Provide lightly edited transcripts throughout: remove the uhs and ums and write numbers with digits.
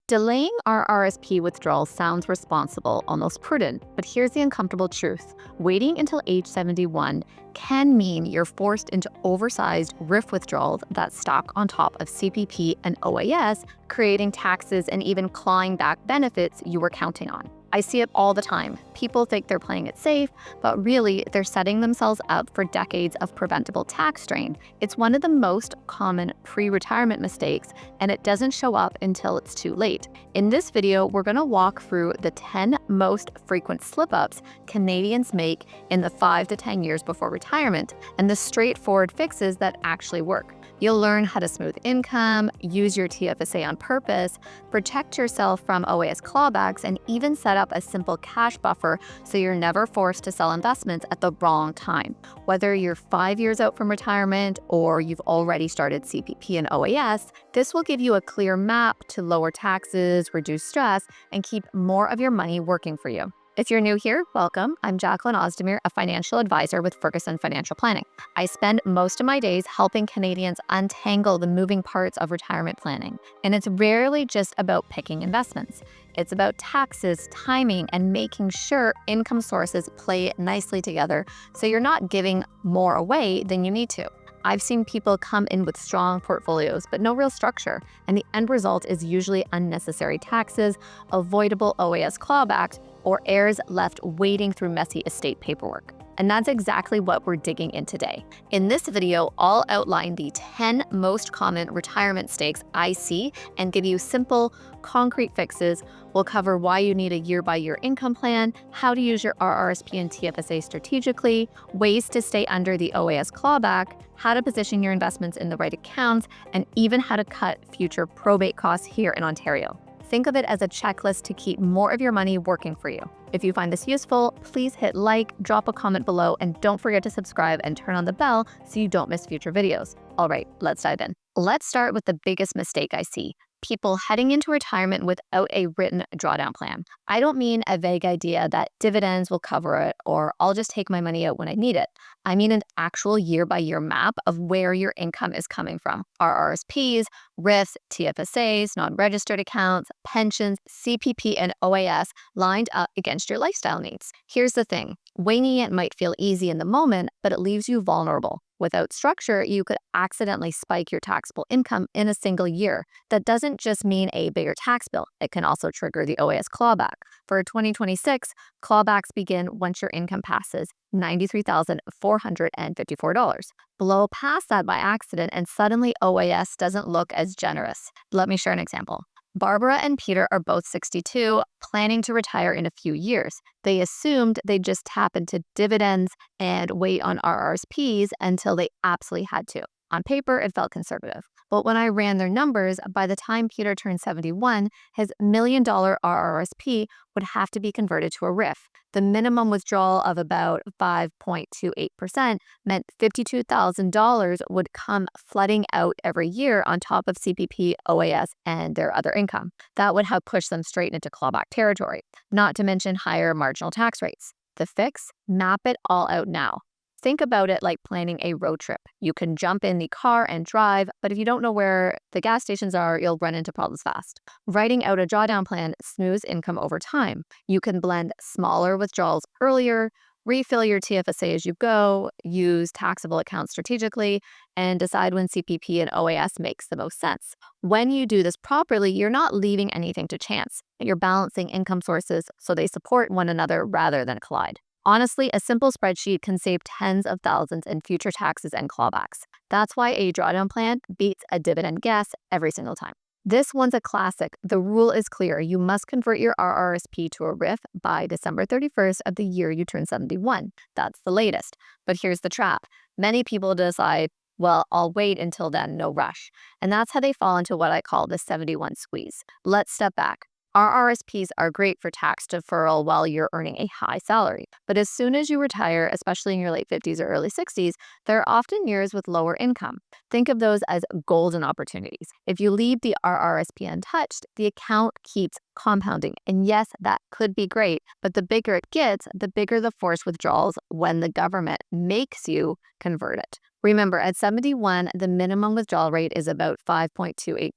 Delaying RRSP withdrawal sounds responsible, almost prudent, but here's the uncomfortable truth. Waiting until age 71 can mean you're forced into oversized RRSP withdrawals that stack on top of CPP and OAS, creating taxes and even clawing back benefits you were counting on. I see it all the time. People think they're playing it safe, but really they're setting themselves up for decades of preventable tax strain. It's one of the most common pre-retirement mistakes, and it doesn't show up until it's too late. In this video, we're going to walk through the 10 most frequent slip-ups Canadians make in the 5 to 10 years before retirement, and the straightforward fixes that actually work. You'll learn how to smooth income, use your TFSA on purpose, protect yourself from OAS clawbacks, and even set up a simple cash buffer so you're never forced to sell investments at the wrong time. Whether you're 5 years out from retirement or you've already started CPP and OAS, this will give you a clear map to lower taxes, reduce stress, and keep more of your money working for you. If you're new here, welcome. I'm Jacqueline Ozdemir, a financial advisor with Ferguson Financial Planning. I spend most of my days helping Canadians untangle the moving parts of retirement planning. And it's rarely just about picking investments. It's about taxes, timing, and making sure income sources play nicely together so you're not giving more away than you need to. I've seen people come in with strong portfolios, but no real structure, and the end result is usually unnecessary taxes, avoidable OAS clawbacks, or heirs left wading through messy estate paperwork. And that's exactly what we're digging in today. In this video, I'll outline the 10 most common retirement mistakes I see and give you simple, concrete fixes. We'll cover why you need a year-by-year income plan, how to use your RRSP and TFSA strategically, ways to stay under the OAS clawback, how to position your investments in the right accounts, and even how to cut future probate costs here in Ontario. Think of it as a checklist to keep more of your money working for you. If you find this useful, please hit like, drop a comment below, and don't forget to subscribe and turn on the bell so you don't miss future videos. All right, let's dive in. Let's start with the biggest mistake I see. People heading into retirement without a written drawdown plan. I don't mean a vague idea that dividends will cover it or I'll just take my money out when I need it. I mean an actual year-by-year map of where your income is coming from. RRSPs, RRSPs, TFSAs, non-registered accounts, pensions, CPP, and OAS lined up against your lifestyle needs. Here's the thing. Winging it might feel easy in the moment, but it leaves you vulnerable. Without structure, you could accidentally spike your taxable income in a single year. That doesn't just mean a bigger tax bill. It can also trigger the OAS clawback. For 2026, clawbacks begin once your income passes $93,454. Blow past that by accident and suddenly OAS doesn't look as generous. Let me share an example. Barbara and Peter are both 62, planning to retire in a few years. They assumed they'd just tap into dividends and wait on RRSPs until they absolutely had to. On paper, it felt conservative. But when I ran their numbers, by the time Peter turned 71, his $1 million RRSP would have to be converted to a RRSP. The minimum withdrawal of about 5.28% meant $52,000 would come flooding out every year on top of CPP, OAS, and their other income. That would have pushed them straight into clawback territory, not to mention higher marginal tax rates. The fix? Map it all out now. Think about it like planning a road trip. You can jump in the car and drive, but if you don't know where the gas stations are, you'll run into problems fast. Writing out a drawdown plan smooths income over time. You can blend smaller withdrawals earlier, refill your TFSA as you go, use taxable accounts strategically, and decide when CPP and OAS makes the most sense. When you do this properly, you're not leaving anything to chance. You're balancing income sources so they support one another rather than collide. Honestly, a simple spreadsheet can save tens of thousands in future taxes and clawbacks. That's why a drawdown plan beats a dividend guess every single time. This one's a classic. The rule is clear. You must convert your RRSP to a RRSP by December 31st of the year you turn 71. That's the latest. But here's the trap. Many people decide, well, I'll wait until then, no rush. And that's how they fall into what I call the 71 squeeze. Let's step back. RRSPs are great for tax deferral while you're earning a high salary. But as soon as you retire, especially in your late 50s or early 60s, there are often years with lower income. Think of those as golden opportunities. If you leave the RRSP untouched, the account keeps compounding. And yes, that could be great, but the bigger it gets, the bigger the forced withdrawals when the government makes you convert it. Remember, at 71, the minimum withdrawal rate is about 5.28%.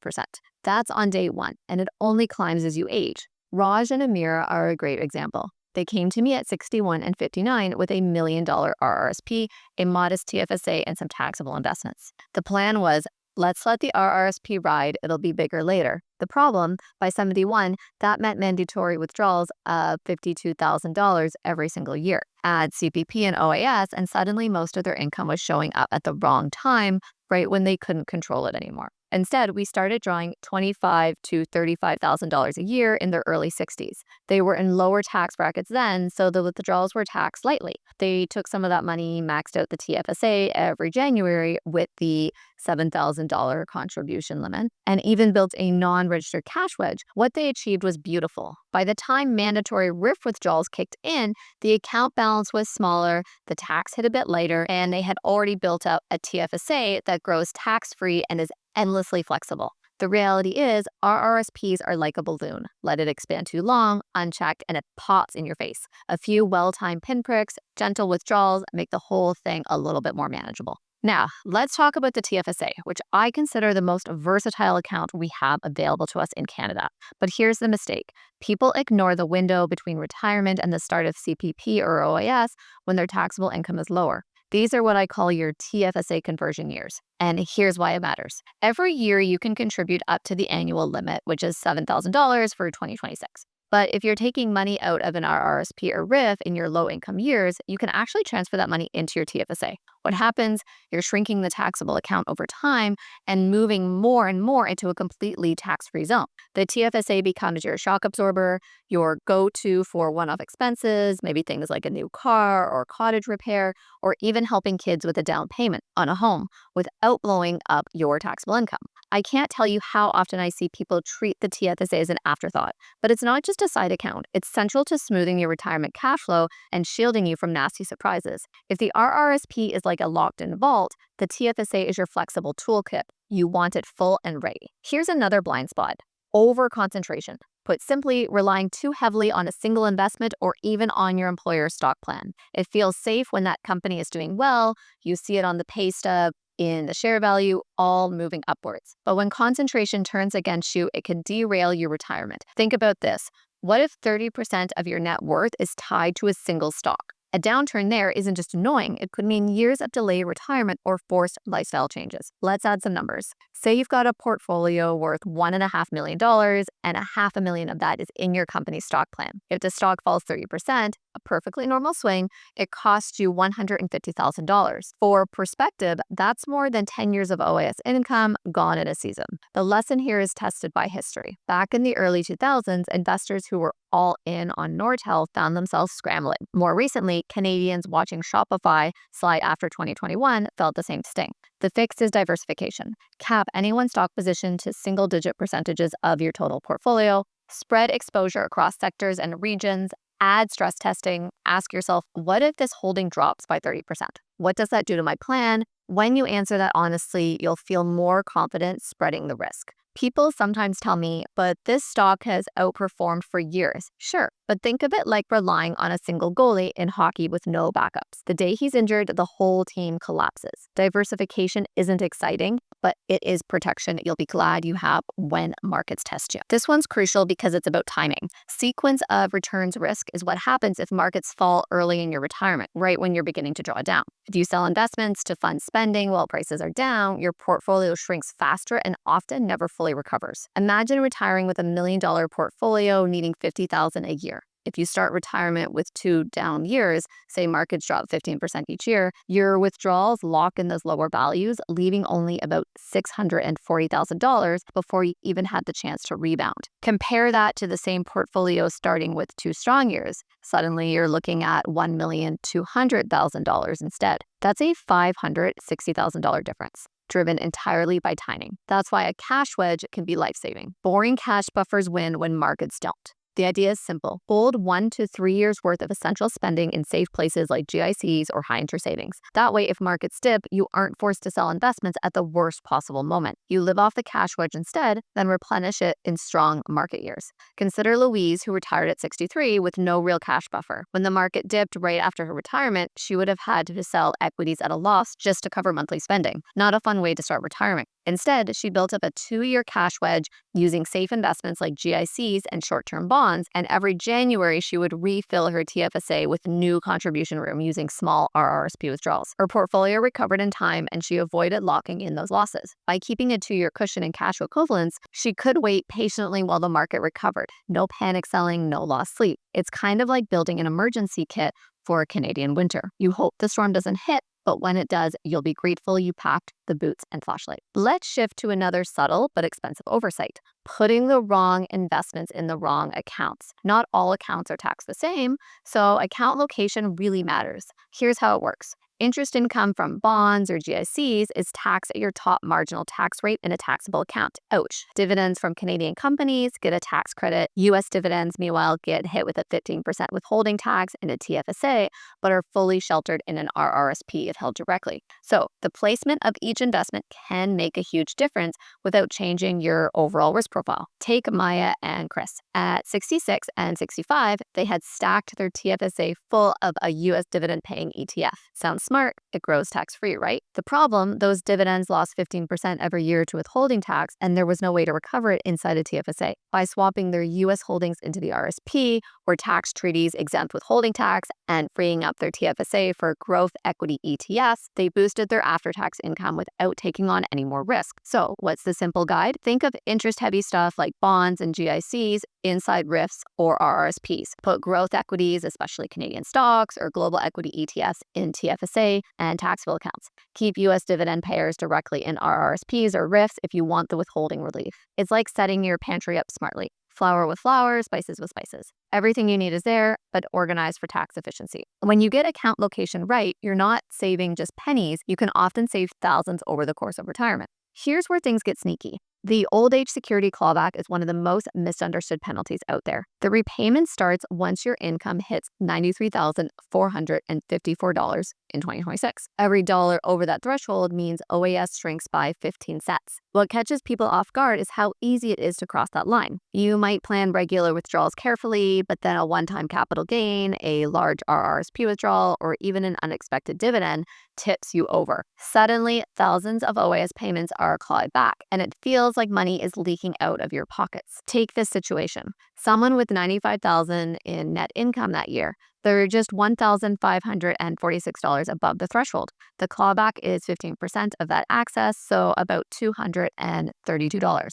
That's on day one, and it only climbs as you age. Raj and Amira are a great example. They came to me at 61 and 59 with $1 million RRSP, a modest TFSA, and some taxable investments. The plan was, let's let the RRSP ride, it'll be bigger later. The problem, by 71, that meant mandatory withdrawals of $52,000 every single year. Add CPP and OAS, and suddenly most of their income was showing up at the wrong time, right when they couldn't control it anymore. Instead, we started drawing $25,000 to $35,000 a year in their early 60s. They were in lower tax brackets then, so the withdrawals were taxed lightly. They took some of that money, maxed out the TFSA every January with the $7,000 contribution limit, and even built a non-registered cash wedge. What they achieved was beautiful. By the time mandatory RRSP withdrawals kicked in, the account balance was smaller, the tax hit a bit later, and they had already built up a TFSA that grows tax-free and is endlessly flexible. The reality is, RRSPs are like a balloon. Let it expand too long, unchecked, and it pops in your face. A few well-timed pinpricks, gentle withdrawals make the whole thing a little bit more manageable. Now, let's talk about the TFSA, which I consider the most versatile account we have available to us in Canada. But here's the mistake. People ignore the window between retirement and the start of CPP or OAS when their taxable income is lower. These are what I call your TFSA conversion years. And here's why it matters. Every year you can contribute up to the annual limit, which is $7,000 for 2026. But if you're taking money out of an RRSP or RIF in your low-income years, you can actually transfer that money into your TFSA. What happens, you're shrinking the taxable account over time and moving more and more into a completely tax-free zone. The TFSA becomes your shock absorber, your go-to for one-off expenses, maybe things like a new car or cottage repair, or even helping kids with a down payment on a home without blowing up your taxable income. I can't tell you how often I see people treat the TFSA as an afterthought, but it's not just a side account. It's central to smoothing your retirement cash flow and shielding you from nasty surprises. If the RRSP is like a locked-in vault, the TFSA is your flexible toolkit. You want it full and ready. Here's another blind spot: overconcentration. Put simply, relying too heavily on a single investment or even on your employer's stock plan. It feels safe when that company is doing well. You see it on the pay stub, in the share value, all moving upwards. But when concentration turns against you, it can derail your retirement. Think about this. What if 30% of your net worth is tied to a single stock? A downturn there isn't just annoying, it could mean years of delayed retirement or forced lifestyle changes. Let's add some numbers. Say you've got a portfolio worth $1.5 million and $500,000 of that is in your company's stock plan. If the stock falls 30%, a perfectly normal swing, it costs you $150,000. For perspective, that's more than 10 years of OAS income gone in a season. The lesson here is tested by history. Back in the early 2000s, investors who were all in on Nortel found themselves scrambling. More recently, Canadians watching Shopify slide after 2021 felt the same sting. The fix is diversification. Cap any one stock position to single-digit percentages of your total portfolio, spread exposure across sectors and regions, add stress testing. Ask yourself, what if this holding drops by 30%? What does that do to my plan? When you answer that honestly, you'll feel more confident spreading the risk. People sometimes tell me, but this stock has outperformed for years. Sure, but think of it like relying on a single goalie in hockey with no backups. The day he's injured, the whole team collapses. Diversification isn't exciting, but it is protection you'll be glad you have when markets test you. This one's crucial because it's about timing. Sequence of returns risk is what happens if markets fall early in your retirement, right when you're beginning to draw down. If you sell investments to fund spending while prices are down, your portfolio shrinks faster and often never fully recovers. Imagine retiring with $1 million portfolio needing $50,000 a year. If you start retirement with 2 down years, say markets drop 15% each year, your withdrawals lock in those lower values, leaving only about $640,000 before you even had the chance to rebound. Compare that to the same portfolio starting with 2 strong years. Suddenly you're looking at $1,200,000 instead. That's a $560,000 difference, driven entirely by timing. That's why a cash wedge can be life-saving. Boring cash buffers win when markets don't. The idea is simple. Hold 1 to 3 years worth of essential spending in safe places like GICs or high interest savings. That way, if markets dip, you aren't forced to sell investments at the worst possible moment. You live off the cash wedge instead, then replenish it in strong market years. Consider Louise, who retired at 63 with no real cash buffer. When the market dipped right after her retirement, she would have had to sell equities at a loss just to cover monthly spending. Not a fun way to start retiring. Instead, she built up a 2-year cash wedge using safe investments like GICs and short-term bonds, and every January she would refill her TFSA with new contribution room using small RRSP withdrawals. Her portfolio recovered in time and she avoided locking in those losses. By keeping a 2-year cushion in cash equivalents, she could wait patiently while the market recovered. No panic selling, no lost sleep. It's kind of like building an emergency kit for a Canadian winter. You hope the storm doesn't hit, but when it does, you'll be grateful you packed the boots and flashlight. Let's shift to another subtle but expensive oversight: putting the wrong investments in the wrong accounts. Not all accounts are taxed the same, so account location really matters. Here's how it works. Interest income from bonds or GICs is taxed at your top marginal tax rate in a taxable account. Ouch. Dividends from Canadian companies get a tax credit. US dividends, meanwhile, get hit with a 15% withholding tax in a TFSA, but are fully sheltered in an RRSP if held directly. So the placement of each investment can make a huge difference without changing your overall risk profile. Take Maya and Chris. At 66 and 65, they had stacked their TFSA full of a US dividend-paying ETF. Sounds smart, it grows tax-free, right? The problem, those dividends lost 15% every year to withholding tax, and there was no way to recover it inside a TFSA. By swapping their US holdings into the RSP, where tax treaties exempt withholding tax, and freeing up their TFSA for growth equity ETFs, they boosted their after-tax income without taking on any more risk. So what's the simple guide? Think of interest-heavy stuff like bonds and GICs inside RIFs or RRSPs. Put growth equities, especially Canadian stocks or global equity ETFs, in TFSA and taxable accounts. Keep US dividend payers directly in RRSPs or RIFs if you want the withholding relief. It's like setting your pantry up smartly. Flour with flour, spices with spices. Everything you need is there, but organized for tax efficiency. When you get account location right, you're not saving just pennies. You can often save thousands over the course of retirement. Here's where things get sneaky. The old age security clawback is one of the most misunderstood penalties out there. The repayment starts once your income hits $93,454 in 2026. Every dollar over that threshold means OAS shrinks by 15 cents. What catches people off guard is how easy it is to cross that line. You might plan regular withdrawals carefully, but then a one-time capital gain, a large RRSP withdrawal, or even an unexpected dividend tips you over. Suddenly, thousands of OAS payments are clawed back, and it feels like money is leaking out of your pockets. Take this situation. Someone with $95,000 in net income that year, they're just $1,546 above the threshold. The clawback is 15% of that access, so about $232.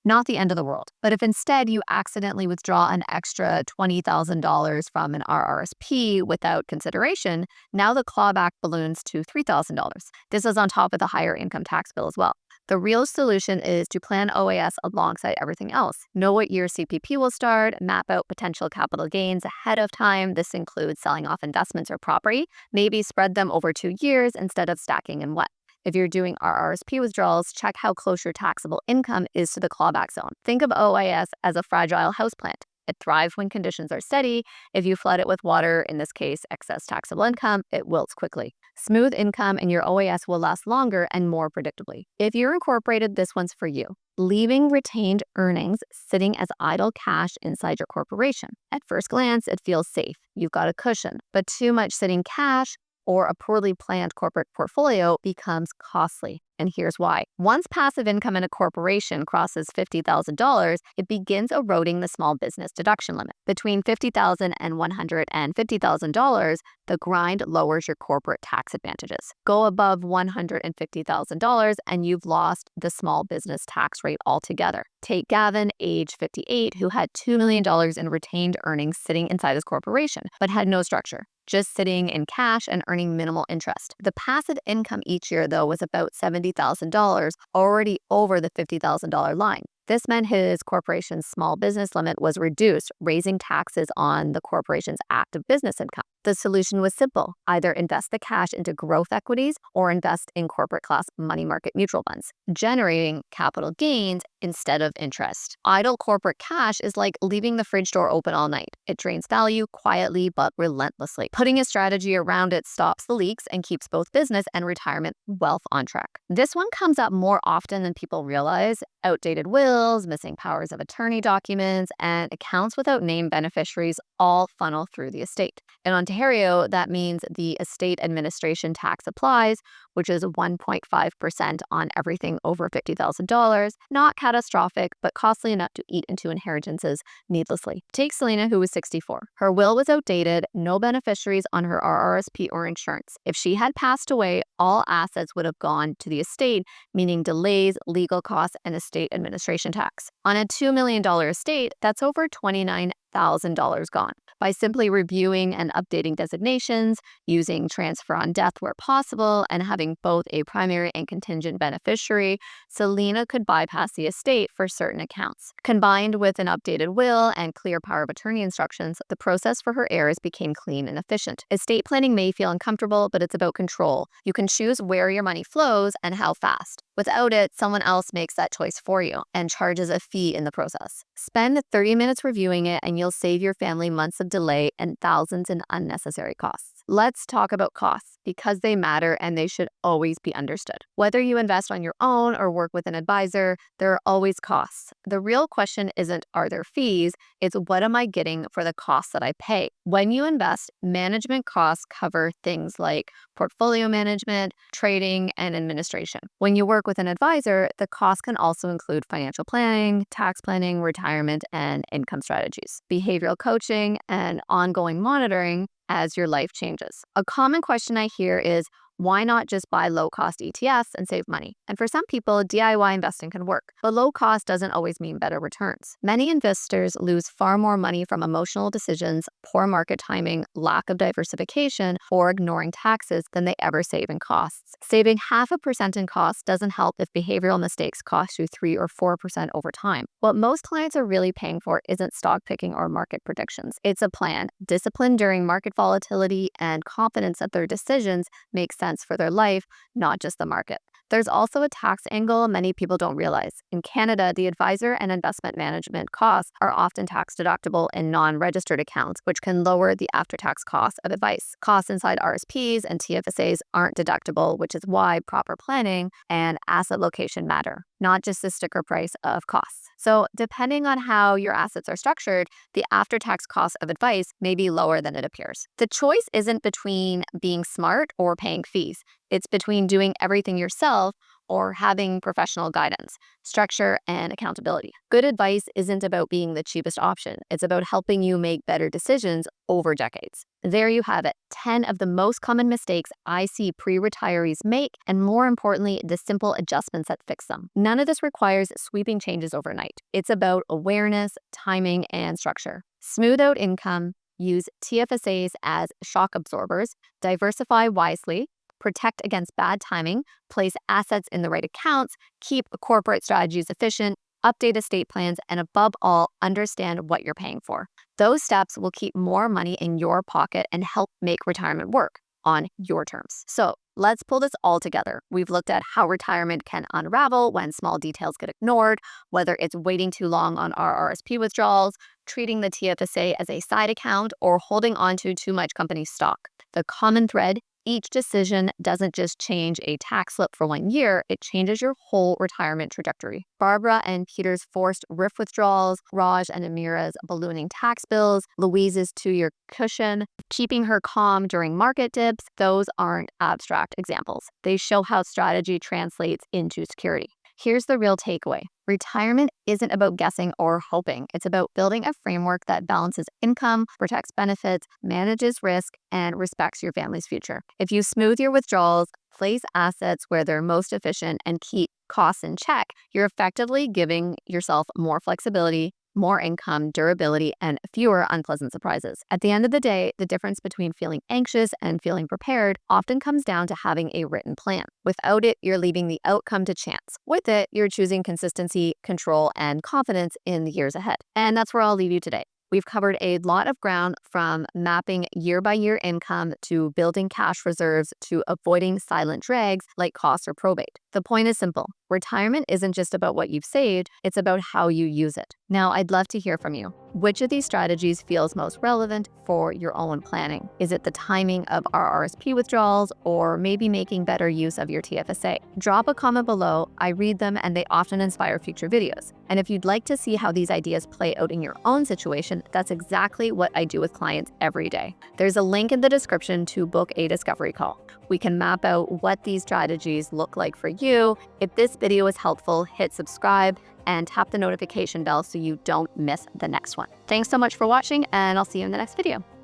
Not the end of the world. But if instead you accidentally withdraw an extra $20,000 from an RRSP without consideration, now the clawback balloons to $3,000. This is on top of the higher income tax bill as well. The real solution is to plan OAS alongside everything else. Know what year CPP will start, map out potential capital gains ahead of time. This includes selling off investments or property. Maybe spread them over 2 years instead of stacking in one. If you're doing RRSP withdrawals, check how close your taxable income is to the clawback zone. Think of OAS as a fragile houseplant. It thrives when conditions are steady. If you flood it with water, in this case, excess taxable income, it wilts quickly. Smooth income and your OAS will last longer and more predictably. If you're incorporated, this one's for you. Leaving retained earnings sitting as idle cash inside your corporation. At first glance, it feels safe. You've got a cushion, but too much sitting cash or a poorly planned corporate portfolio becomes costly. And here's why. Once passive income in a corporation crosses $50,000, it begins eroding the small business deduction limit. Between $50,000 and $150,000, the grind lowers your corporate tax advantages. Go above $150,000 and you've lost the small business tax rate altogether. Take Gavin, age 58, who had $2 million in retained earnings sitting inside his corporation, but had no structure, just sitting in cash and earning minimal interest. The passive income each year, though, was about $70,000, already over the $50,000 line. This meant his corporation's small business limit was reduced, raising taxes on the corporation's active business income. The solution was simple. Either invest the cash into growth equities or invest in corporate class money market mutual funds, generating capital gains instead of interest. Idle corporate cash is like leaving the fridge door open all night. It drains value quietly but relentlessly. Putting a strategy around it stops the leaks and keeps both business and retirement wealth on track. This one comes up more often than people realize. Outdated wills, missing powers of attorney documents, and accounts without named beneficiaries all funnel through the estate. In Ontario, that means the estate administration tax applies, which is 1.5% on everything over $50,000. Not catastrophic, but costly enough to eat into inheritances needlessly. Take Selena, who was 64. Her will was outdated, no beneficiaries on her RRSP or insurance. If she had passed away, all assets would have gone to the estate, meaning delays, legal costs, and estate administration tax. On a $2 million estate, that's over $29,000 gone. By simply reviewing and updating designations, using transfer on death where possible, and having both a primary and contingent beneficiary, Selena could bypass the estate for certain accounts. Combined with an updated will and clear power of attorney instructions, the process for her heirs became clean and efficient. Estate planning may feel uncomfortable, but it's about control. You can choose where your money flows and how fast. Without it, someone else makes that choice for you and charges a fee in the process. Spend 30 minutes reviewing it and you'll save your family months of delay and thousands in unnecessary costs. Let's talk about costs because they matter and they should always be understood. Whether you invest on your own or work with an advisor, there are always costs. The real question isn't, are there fees? It's, what am I getting for the costs that I pay? When you invest, management costs cover things like portfolio management, trading, and administration. When you work with an advisor, the costs can also include financial planning, tax planning, retirement, and income strategies, behavioral coaching, and ongoing monitoring as your life changes. A common question I hear is, why not just buy low-cost ETFs and save money? And for some people, DIY investing can work, but low cost doesn't always mean better returns. Many investors lose far more money from emotional decisions, poor market timing, lack of diversification, or ignoring taxes than they ever save in costs. Saving 0.5% in costs doesn't help if behavioral mistakes cost you 3 or 4% over time. What most clients are really paying for isn't stock picking or market predictions. It's a plan, discipline during market volatility, and confidence that their decisions make sense for their life, not just the market. There's also a tax angle many people don't realize. In Canada, the advisor and investment management costs are often tax deductible in non-registered accounts, which can lower the after-tax costs of advice. Costs inside RSPs and TFSAs aren't deductible, which is why proper planning and asset location matter, not just the sticker price of costs. So depending on how your assets are structured, the after-tax cost of advice may be lower than it appears. The choice isn't between being smart or paying fees. It's between doing everything yourself or having professional guidance, structure, and accountability. Good advice isn't about being the cheapest option. It's about helping you make better decisions over decades. There you have it, 10 of the most common mistakes I see pre-retirees make, and more importantly, the simple adjustments that fix them. None of this requires sweeping changes overnight. It's about awareness, timing, and structure. Smooth out income, use TFSAs as shock absorbers, diversify wisely, protect against bad timing, place assets in the right accounts, keep corporate strategies efficient, update estate plans, and above all, understand what you're paying for. Those steps will keep more money in your pocket and help make retirement work on your terms. So let's pull this all together. We've looked at how retirement can unravel when small details get ignored, whether it's waiting too long on RRSP withdrawals, treating the TFSA as a side account, or holding onto too much company stock. The common thread: each decision doesn't just change a tax slip for 1 year, it changes your whole retirement trajectory. Barbara and Peter's forced RIF withdrawals, Raj and Amira's ballooning tax bills, Louise's 2-year cushion, keeping her calm during market dips, those aren't abstract examples. They show how strategy translates into security. Here's the real takeaway. Retirement isn't about guessing or hoping. It's about building a framework that balances income, protects benefits, manages risk, and respects your family's future. If you smooth your withdrawals, place assets where they're most efficient, and keep costs in check, you're effectively giving yourself more flexibility, more income, durability, and fewer unpleasant surprises. At the end of the day, the difference between feeling anxious and feeling prepared often comes down to having a written plan. Without it, you're leaving the outcome to chance. With it, you're choosing consistency, control, and confidence in the years ahead. And that's where I'll leave you today. We've covered a lot of ground from mapping year-by-year income to building cash reserves to avoiding silent drags like costs or probate. The point is simple. Retirement isn't just about what you've saved, it's about how you use it. Now, I'd love to hear from you. Which of these strategies feels most relevant for your own planning? Is it the timing of RRSP withdrawals or maybe making better use of your TFSA? Drop a comment below. I read them and they often inspire future videos. And if you'd like to see how these ideas play out in your own situation, that's exactly what I do with clients every day. There's a link in the description to book a discovery call. We can map out what these strategies look like for you. If this video is helpful, hit subscribe and tap the notification bell so you don't miss the next one. Thanks so much for watching, and I'll see you in the next video.